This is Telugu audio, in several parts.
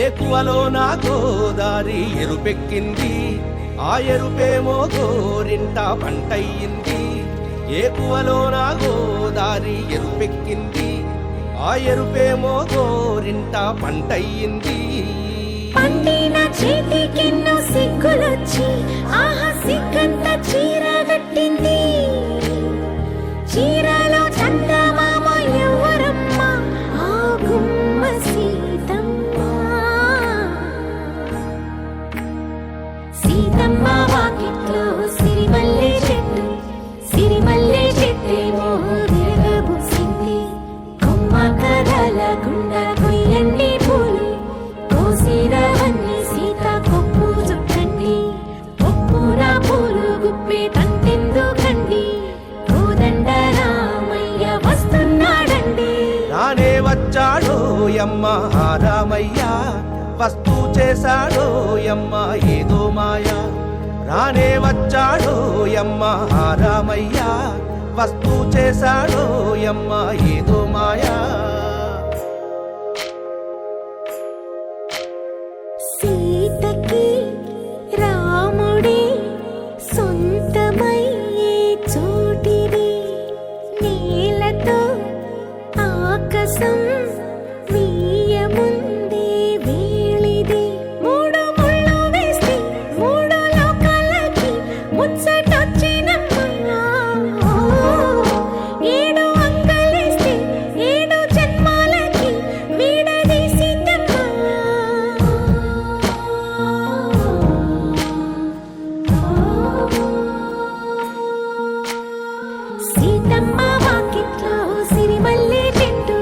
ఏకువలో నా గోదారి ఎరుపెక్కింది, ఆ ఎరుపేమో గోరింట పంటయ్యింది. ఏకువలో నా గోదారి ఎరుపెక్కింది, ఆ ఎరుపేమో గోరింట పంటయ్యింది. పండిన చేతికెన్నో సిగ్గులొచ్చి ఆహా సిగ్గంత చీర కట్టింది. చీరలో చందమామ ఎవరమ్మ, ఆ గుమ్మ సీతమ్మ. సీతమ్మ వాకిట్లో సిరిమల్లె చెట్టు, సిరిమల్లె చెట్టేమో విరగబూసింది. కొమ్మ కదలకుండా కొయ్యండి పూలు, కోసిరవన్నీ సీత కొప్పు చుట్టండి. కొప్పున పూలు గుప్పే తంతెందుకండి, కోదండ రామయ్య వస్తున్నాడండి. రానే వచ్చాడో యమ్మ రామయ్య, వస్తూ చేశాడో యమ్మ ఏదో మాయ. రానే వచ్చాడో యమ్మ రామయ్య, వస్తూ చేశాడో యమ్మ ఏదో మాయా. సీతకి రాముడే సొంతమయ్యే చోటిది, నేలతో ఆకాశం వీయముందే వేళిది. మూడు ముళ్ళు వేస్తే మూడు లోకాలకి ముచ్చటొచ్చినమ్మా. ఏడు అంగలేస్తే ఏడు జన్మాలకి వీడదీసిద్దమ్మా. సీతమ్మ వాకిట్లో సిరిమల్లె చెట్టు,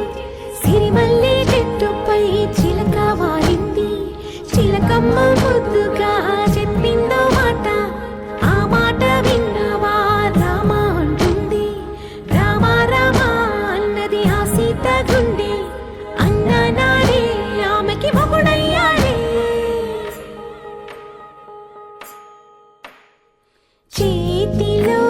సిరిమల్లె చెట్టుపై చిలక వాలింది. చిలకమ్మ ముద్దుగా చెప్పిందో మాట, ఆ మాట విన్నవా రామ అంటుంది. రామ రామ అన్నది ఆ సీత గుండె, అన్న నాడే ఆమెకి మొగుడయ్యాడే. చేతిలో